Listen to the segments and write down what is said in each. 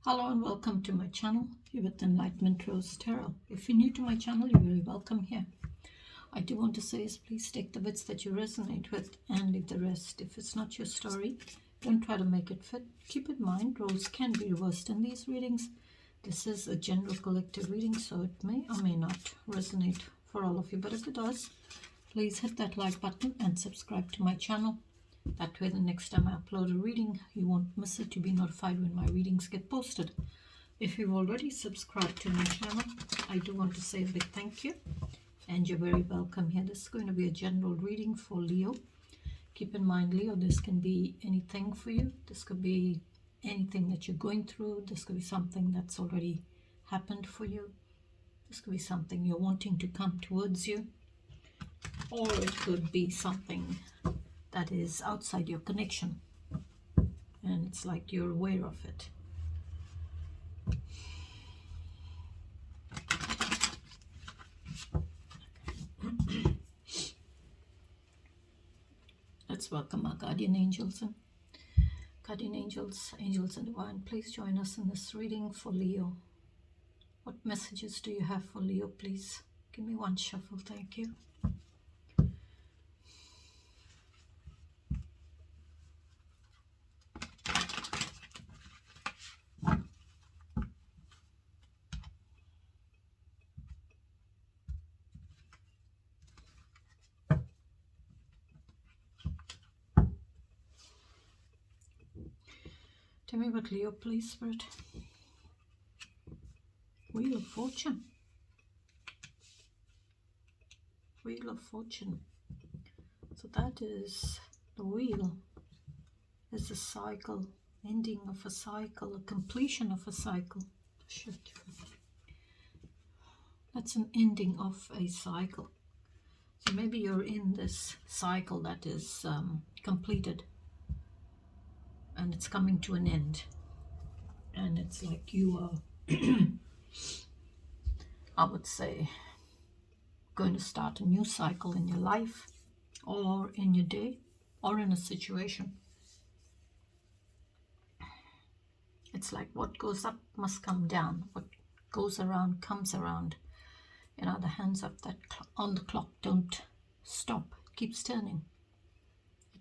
Hello and welcome to my channel here with Enlightenment Rose Tarot. If you're new to my channel, you're very welcome here. I do want to say is please take the bits that you resonate with and leave the rest. If it's not your story, don't try to make it fit. Keep in mind, roles can be reversed in these readings. This is a general collective reading, so it may or may not resonate for all of you. But if it does, please hit that like button and subscribe to my channel. That way the next time I upload a reading, you won't miss it. You'll be notified when my readings get posted. If you've already subscribed to my channel, I do want to say a big thank you. And you're very welcome here. This is going to be a general reading for Leo. Keep in mind, Leo, this can be anything for you. This could be anything that you're going through. This could be something that's already happened for you. This could be something you're wanting to come towards you. Or it could be something that is outside your connection and it's like you're aware of it. Let's welcome our guardian angels and angels and divine. Please join us in this reading for Leo. What messages do you have for Leo? Please give me one shuffle. Thank you. Tell me about Leo, please, Spirit. Wheel of Fortune. Wheel of Fortune. So that is the wheel. Is a cycle, ending of a cycle, a completion of a cycle. Shit. That's an ending of a cycle. So maybe you're in this cycle that is completed. And it's coming to an end. And it's like you are, I would say, going to start a new cycle in your life, or in your day, or in a situation. It's like what goes up must come down. What goes around comes around. You know, the hands of that on the clock don't stop. It keeps turning.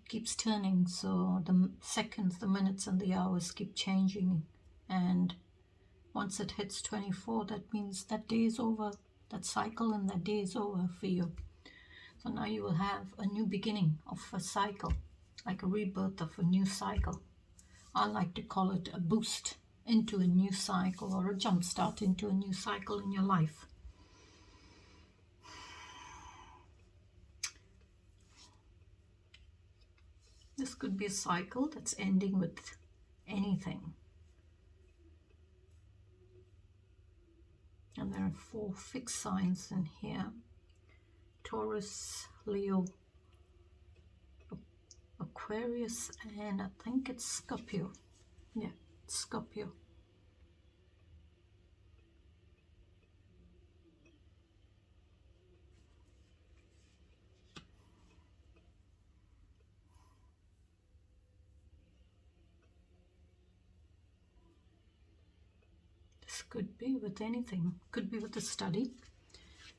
Keeps turning, so the seconds, the minutes and the hours keep changing, and once it hits 24, that means that day is over. That cycle and that day is over for you. So now you will have a new beginning of a cycle, like a rebirth of a new cycle. I like to call it a boost into a new cycle, or a jump start into a new cycle in your life. This could be a cycle that's ending with anything. And there are 4 fixed signs in here. Taurus, Leo, Aquarius, and I think it's Scorpio. Yeah, it's Scorpio. Could be with anything. Could be with a study.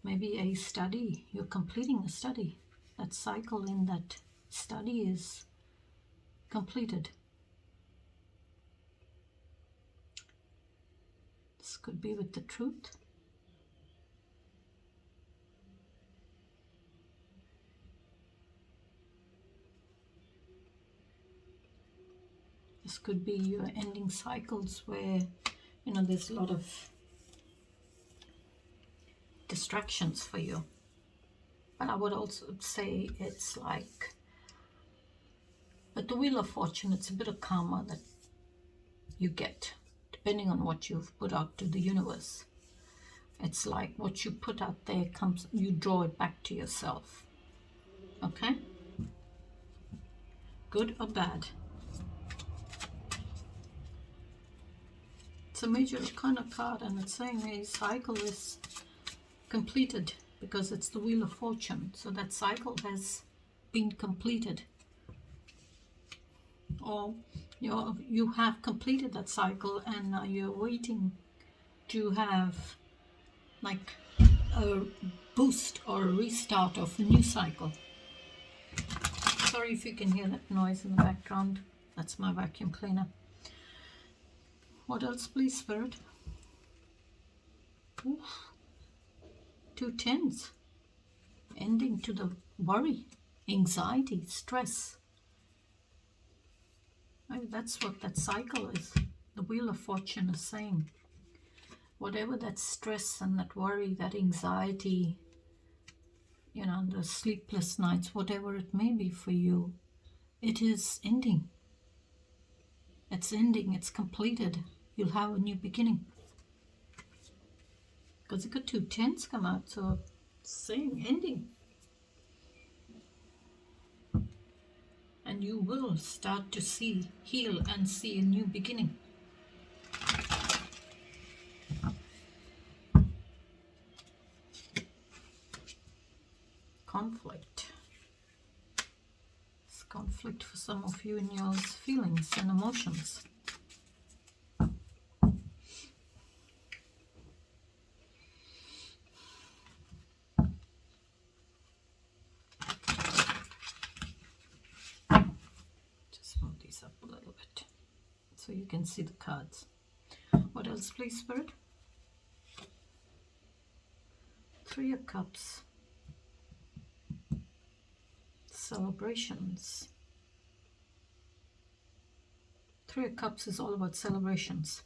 Maybe a study. You're completing a study. That cycle in that study is completed. This could be with the truth. This could be you're ending cycles where, you know, there's a lot of distractions for you. But I would also say it's like, with the Wheel of Fortune, it's a bit of karma that you get, depending on what you've put out to the universe. It's like what you put out there comes, you draw it back to yourself. Okay? Good or bad? It's a major kind of card, and it's saying a cycle is completed because it's the Wheel of Fortune. So that cycle has been completed. Or You have completed that cycle, and now you're waiting to have like a boost or a restart of a new cycle. Sorry if you can hear that noise in the background. That's my vacuum cleaner. What else, please, Spirit? Oof. 2 tens. Ending to the worry, anxiety, stress. Maybe that's what that cycle is. The Wheel of Fortune is saying. Whatever that stress and that worry, that anxiety, the sleepless nights, whatever it may be for you, it is ending. It's ending. It's completed. You'll have a new beginning. Because you got 2 tens come out, so same ending. And you will start to heal and see a new beginning. Conflict. It's conflict for some of you in your feelings and emotions. Just move these up a little bit so you can see the cards. What else, please, Spirit? 3 of Cups. Celebrations. 3 of Cups is all about celebrations.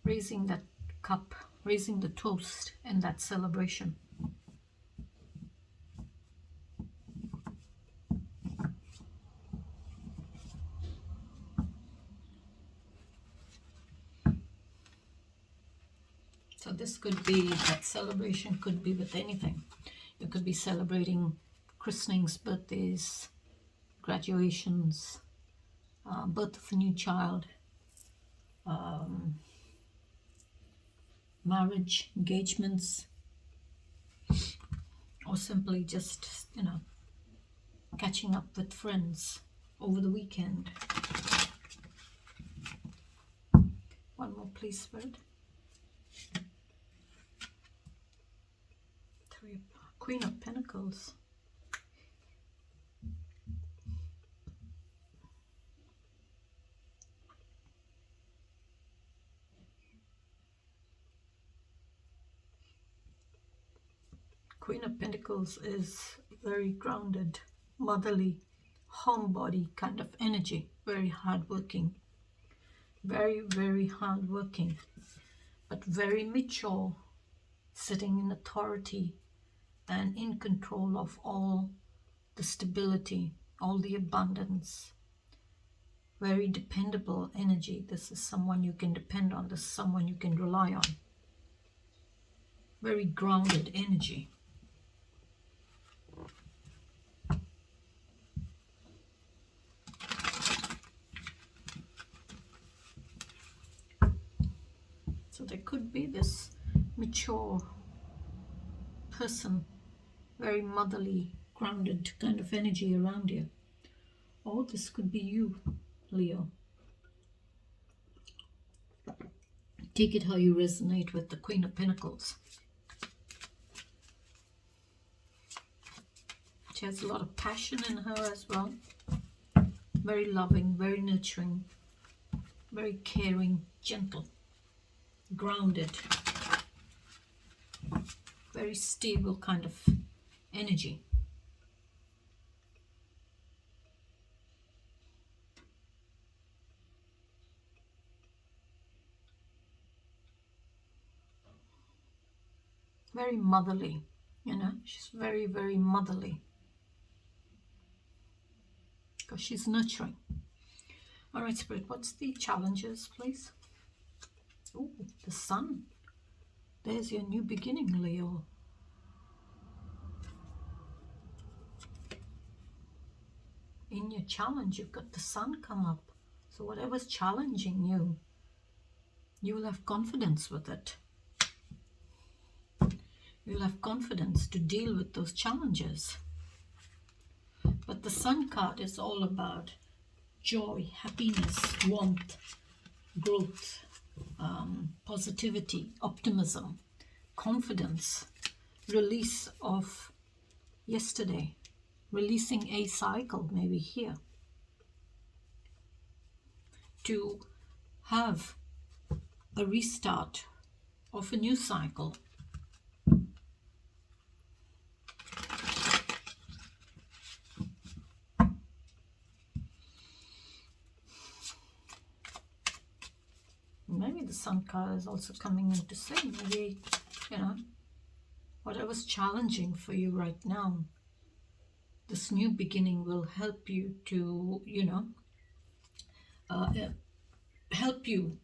Raising that cup, raising the toast in that celebration. So this could be, that celebration could be with anything. You could be celebrating christenings, birthdays, graduations, birth of a new child, marriage, engagements, or simply just, catching up with friends over the weekend. One more, please, Spirit. Queen of Pentacles. Queen of Pentacles is very grounded, motherly, homebody kind of energy. Very hardworking. Very, very hardworking. But very mature, sitting in authority and in control of all the stability, all the abundance. Very dependable energy. This is someone you can depend on. This is someone you can rely on. Very grounded energy. So there could be this mature person, very motherly, grounded kind of energy around you. Or this could be you, Leo. Take it how you resonate with the Queen of Pentacles. She has a lot of passion in her as well. Very loving, very nurturing, very caring, gentle, grounded, very stable kind of energy. Very motherly, she's very, very motherly. Because she's nurturing. All right, Spirit, what's the challenges, please? Oh, the Sun. There's your new beginning, Leo. In your challenge, you've got the Sun come up. So whatever's challenging you, you will have confidence with it. You'll have confidence to deal with those challenges. But the Sun card is all about joy, happiness, warmth, growth, positivity, optimism, confidence, release of yesterday, releasing a cycle maybe here, to have a restart of a new cycle. Maybe the Sun card is also coming in to say, maybe, whatever's challenging for you right now, this new beginning will help you to, help you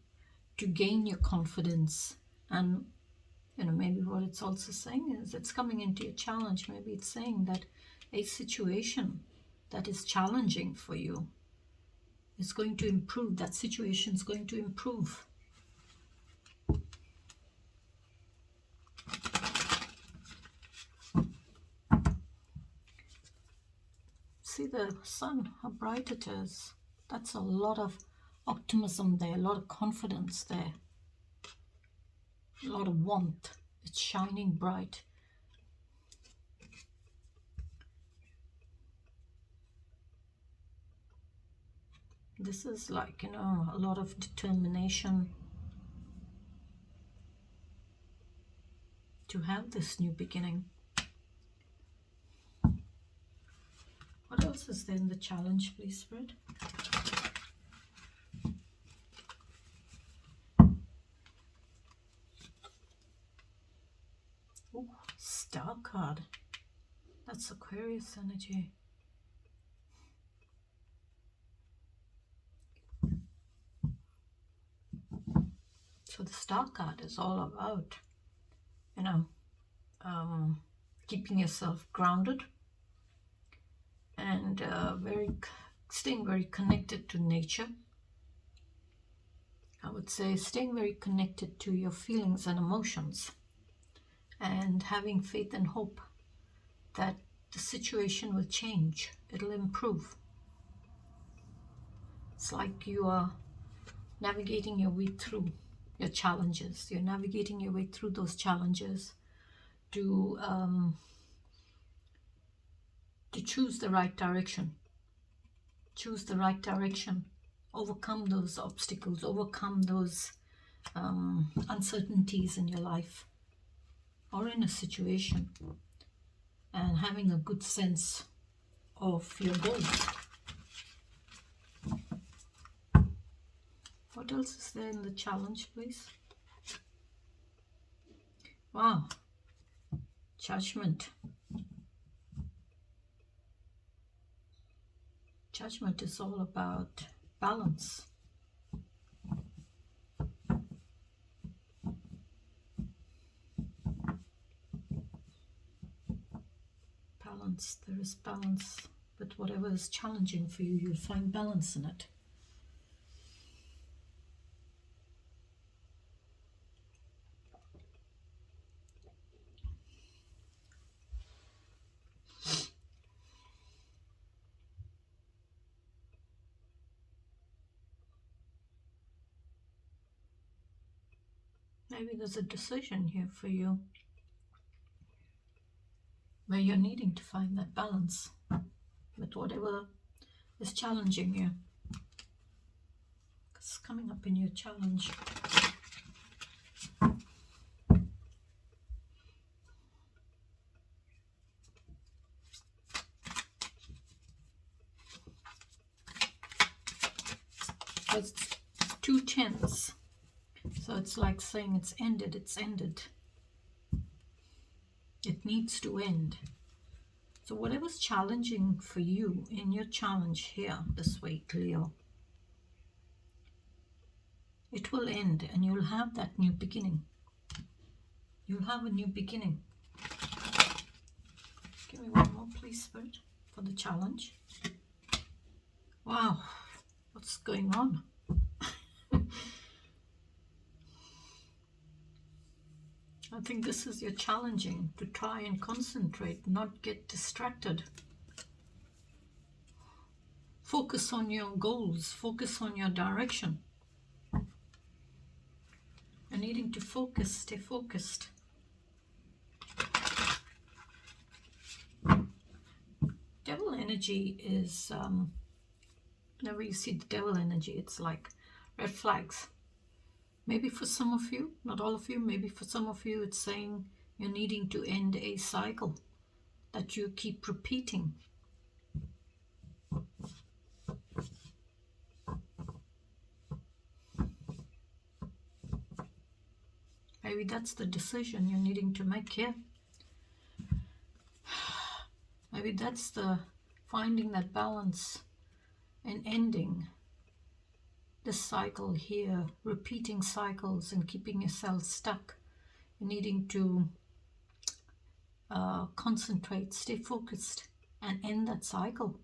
to gain your confidence. And, maybe what it's also saying is it's coming into your challenge. Maybe it's saying that a situation that is challenging for you is going to improve. That situation is going to improve. See the sun, how bright it is. That's a lot of optimism there, a lot of confidence there, a lot of warmth. It's shining bright. This is like, a lot of determination to have this new beginning. What else is there in the challenge, please, Spirit? Oh, Star card. That's Aquarius energy. So the Star card is all about, keeping yourself grounded and staying very connected to nature. I would say staying very connected to your feelings and emotions, and having faith and hope that the situation will change, it'll improve. It's like you are navigating your way through your challenges. You're navigating your way through those challenges to choose the right direction. Choose the right direction. Overcome those obstacles. Overcome those uncertainties in your life or in a situation. And having a good sense of your goals. What else is there in the challenge, please? Wow. Judgment. Judgment is all about balance. Balance. There is balance. But whatever is challenging for you, you'll find balance in it. Maybe there's a decision here for you where you're needing to find that balance with whatever is challenging you. It's coming up in your challenge. It's 2 10s. So it's like saying it's ended, it's ended. It needs to end. So whatever's challenging for you in your challenge here this week, Leo, it will end and you'll have that new beginning. You'll have a new beginning. Give me one more, please, Spirit, for the challenge. Wow, what's going on? I think this is your challenging, to try and concentrate, not get distracted. Focus on your goals. Focus on your direction. You're needing to focus. Stay focused. Devil energy is, whenever you see the devil energy, it's like red flags. Maybe for some of you, not all of you, maybe for some of you, it's saying you're needing to end a cycle that you keep repeating. Maybe that's the decision you're needing to make here. Maybe that's the finding that balance and ending this cycle here, repeating cycles and keeping yourself stuck. You're needing to concentrate, stay focused, and end that cycle.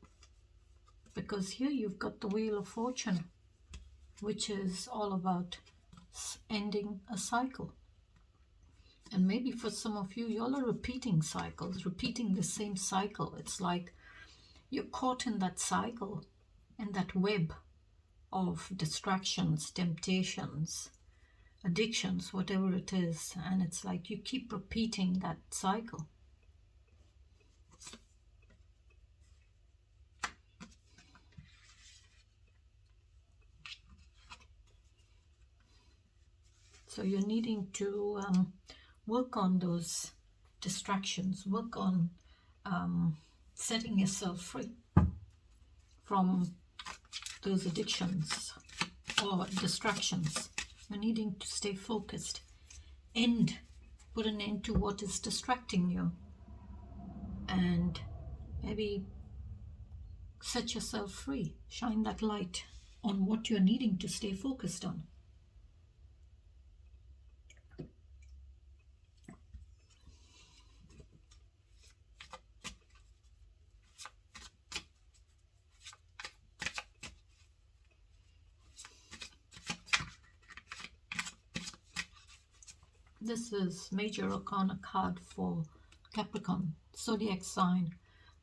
Because here you've got the Wheel of Fortune, which is all about ending a cycle. And maybe for some of you, y'all are repeating cycles, repeating the same cycle. It's like you're caught in that cycle, in that web of distractions, temptations, addictions, whatever it is. And it's like you keep repeating that cycle. So you're needing to work on those distractions, work on setting yourself free from those addictions or distractions. You're needing to stay focused, put an end to what is distracting you, and maybe set yourself free, shine that light on what you're needing to stay focused on. This is Major Arcana card for Capricorn, zodiac sign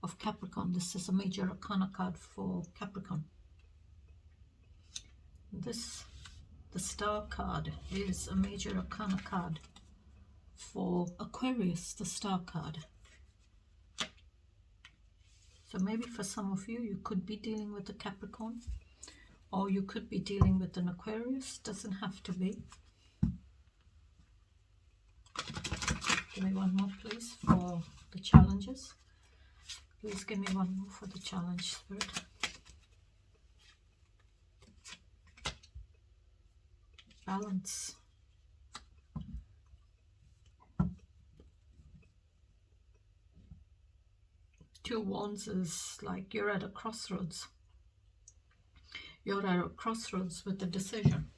of Capricorn. This is a Major Arcana card for Capricorn. The Star card is a Major Arcana card for Aquarius, the Star card. So maybe for some of you, you could be dealing with a Capricorn, or you could be dealing with an Aquarius. Doesn't have to be. Give me one more, please, for the challenges. Please give me one more for the challenge, Spirit. Balance. Two Wands is like you're at a crossroads. You're at a crossroads with a decision.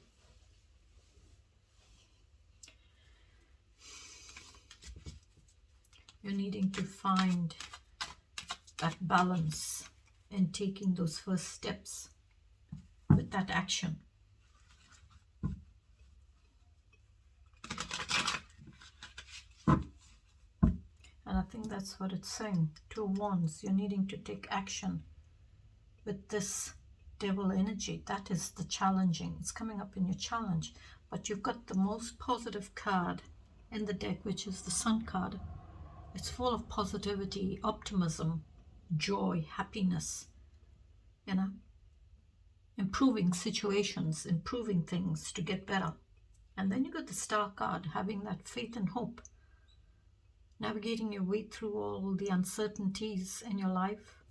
You're needing to find that balance in taking those first steps with that action. And I think that's what it's saying. Two Wands, you're needing to take action with this devil energy. That is the challenging. It's coming up in your challenge. But you've got the most positive card in the deck, which is the Sun card. It's full of positivity, optimism, joy, happiness, you know, improving situations, improving things to get better. And then you got the Star card, having that faith and hope, navigating your way through all the uncertainties in your life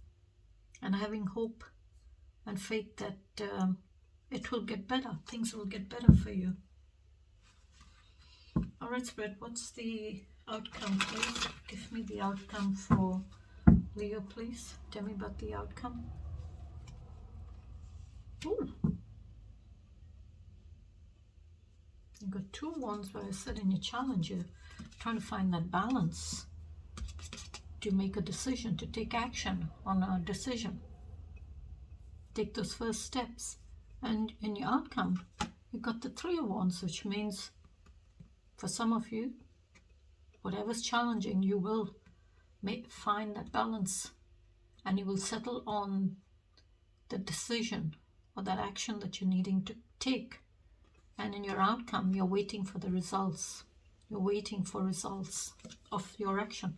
and having hope and faith that it will get better. Things will get better for you. All right, Spirit, what's the outcome, please? Give me the outcome for Leo, please. Tell me about the outcome. Ooh. You've got two Wands where I said in your challenge, you're trying to find that balance to make a decision, to take action on a decision. Take those first steps. And in your outcome, you've got the Three of Wands, which means for some of you, whatever's challenging, you will find that balance and you will settle on the decision or that action that you're needing to take. And in your outcome, you're waiting for the results. You're waiting for results of your action.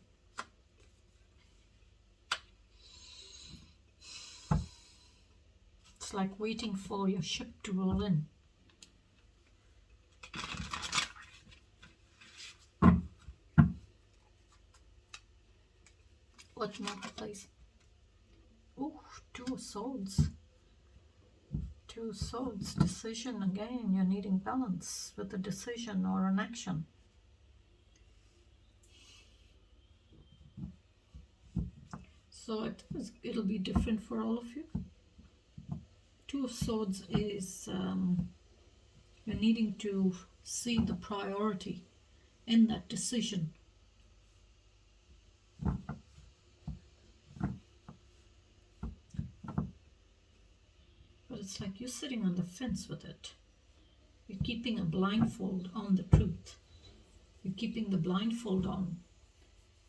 It's like waiting for your ship to roll in. What more, please? Oh, 2 of Swords. 2 of Swords, decision again. You're needing balance with a decision or an action. So it'll be different for all of you. 2 of Swords is you're needing to see the priority in that decision. But it's like you're sitting on the fence with it. You're keeping a blindfold on the truth. You're keeping the blindfold on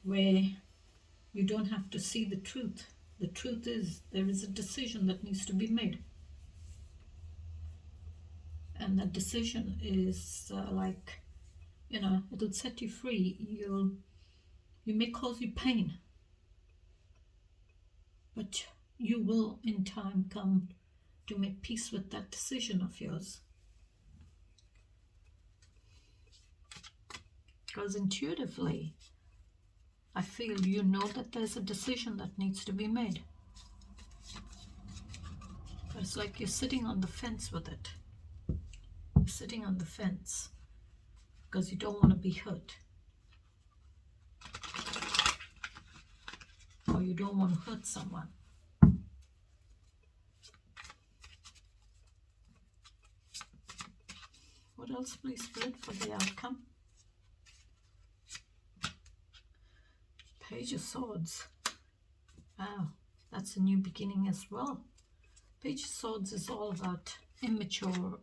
where you don't have to see the truth. The truth is there is a decision that needs to be made. And that decision is it'll set you free. You may cause you pain, but you will in time come to make peace with that decision of yours. Because intuitively, I feel you know that there's a decision that needs to be made. But it's like you're sitting on the fence with it. You're sitting on the fence because you don't want to be hurt. Or you don't want to hurt someone. What else, please, Spirit, for the outcome? Page of Swords. Wow, that's a new beginning as well. Page of Swords is all about immature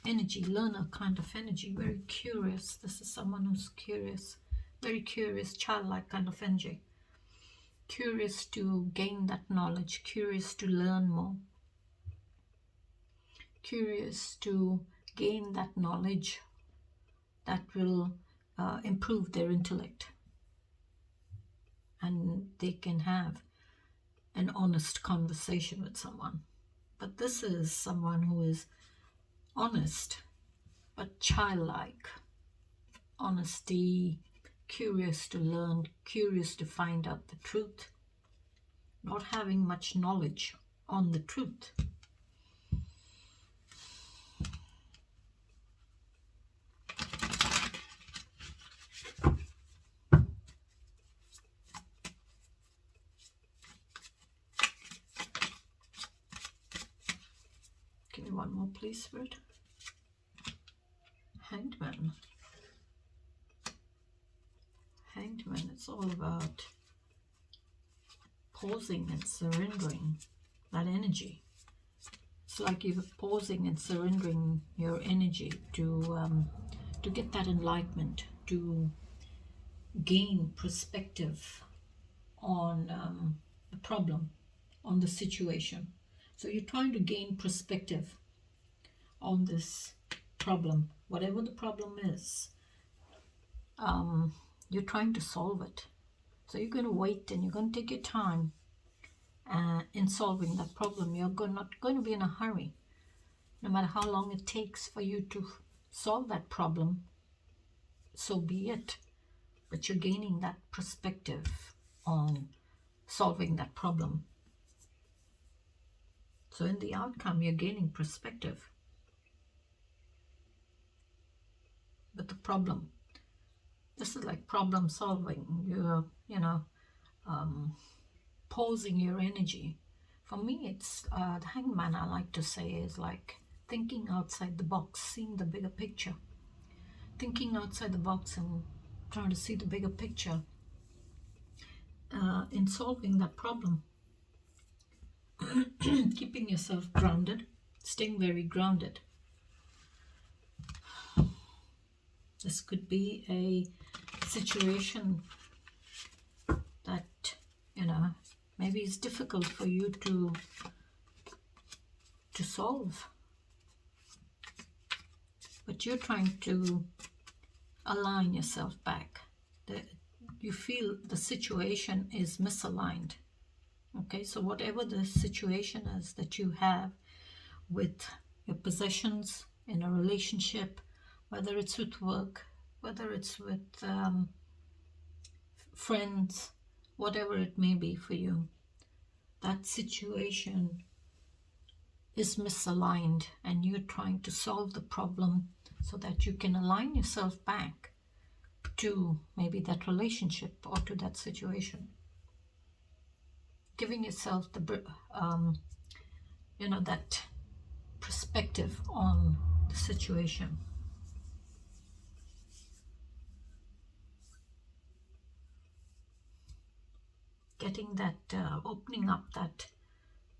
energy, learner kind of energy, very curious. This is someone who's curious, very curious, childlike kind of energy. Curious to gain that knowledge, curious to learn more, curious to gain that knowledge that will improve their intellect. And they can have an honest conversation with someone. But this is someone who is honest, but childlike. Honesty, curious to learn, curious to find out the truth, not having much knowledge on the truth. Give me one more, please, Spirit. Hanged Man. Hanged Man, it's all about pausing and surrendering that energy. It's like you're pausing and surrendering your energy to get that enlightenment, to gain perspective on the problem, on the situation. So you're trying to gain perspective on this problem, whatever the problem is. You're trying to solve it. So you're going to wait and you're going to take your time in solving that problem. You're not going to be in a hurry. No matter how long it takes for you to solve that problem, so be it. But you're gaining that perspective on solving that problem. So in the outcome, you're gaining perspective. But the problem, this is like problem solving. You're, pausing your energy. For me, it's the Hanged Man, I like to say, is like thinking outside the box, seeing the bigger picture. Thinking outside the box and trying to see the bigger picture in solving that problem. Keeping yourself grounded, staying very grounded. This could be a situation that, maybe it's difficult for you to to solve. But you're trying to align yourself back. You feel the situation is misaligned. Okay, so whatever the situation is that you have with your possessions in a relationship, whether it's with work, whether it's with friends, whatever it may be for you, that situation is misaligned and you're trying to solve the problem so that you can align yourself back to maybe that relationship or to that situation. Giving yourself the that perspective on the situation. Getting that, opening up that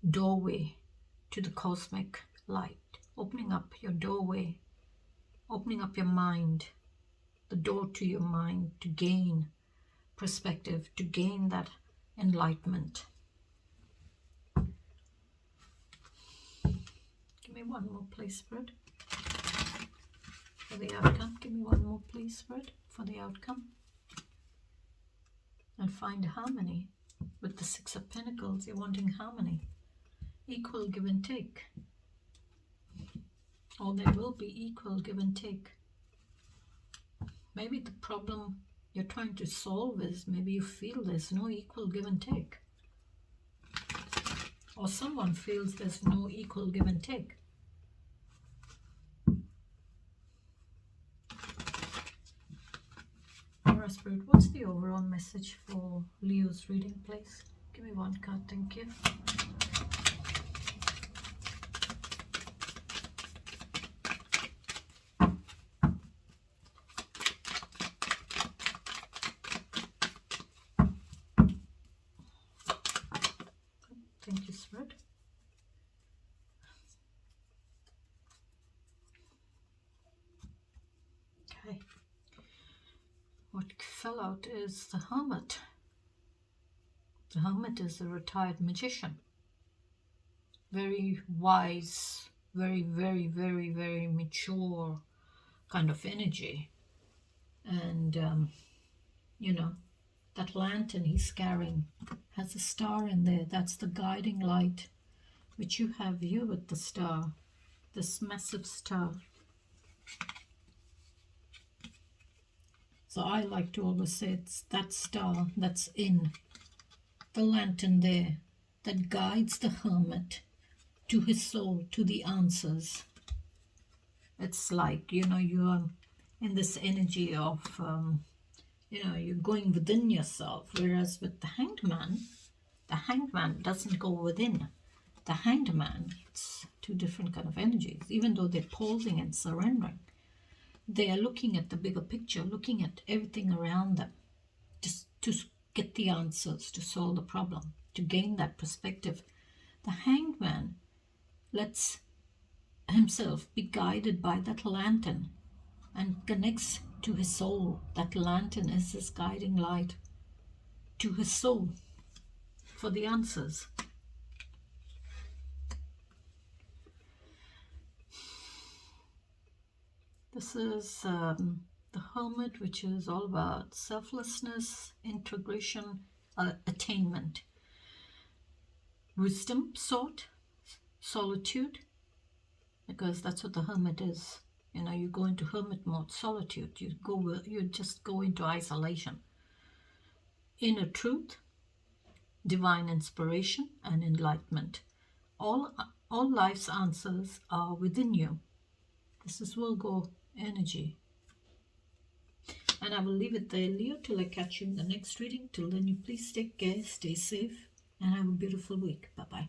doorway to the cosmic light, opening up your doorway, opening up your mind, the door to your mind, to gain perspective, to gain that enlightenment. Give me one more, please, Spirit, for the outcome. Give me one more, please, Spirit, for the outcome. And find harmony with the Six of Pentacles. You're wanting harmony, equal give and take, or there will be equal give and take. Maybe the problem you're trying to solve is maybe you feel there's no equal give and take, or someone feels there's no equal give and take. Alright, Spirit, what's the overall message for Leo's reading, please? Give me one card, thank you. Thank you, Spirit. Okay. What fell out is the Hermit. The Hermit is a retired magician. Very wise, very, very, very, very mature kind of energy. And, that lantern he's carrying has a star in there. That's the guiding light, which you have here with the star, this massive star. So I like to always say it's that star that's in the lantern there that guides the hermit to his soul, to the answers. It's like, you're in this energy of, you're going within yourself. Whereas with the hanged man doesn't go within. The hanged man, it's two different kind of energies. Even though they're pausing and surrendering, they are looking at the bigger picture, looking at everything around them, just to get the answers, to solve the problem, to gain that perspective. The hanged man lets himself be guided by that lantern and connects to his soul. That lantern is his guiding light to his soul for the answers. This is the Hermit, which is all about selflessness, integration, attainment, wisdom sought, solitude, because that's what the Hermit is. You go into hermit mode, solitude. You just go into isolation. Inner truth, divine inspiration, and enlightenment. All life's answers are within you. This is Virgo energy. And I will leave it there, Leo, till I catch you in the next reading. Till then, you please take care, stay safe, and have a beautiful week. Bye-bye.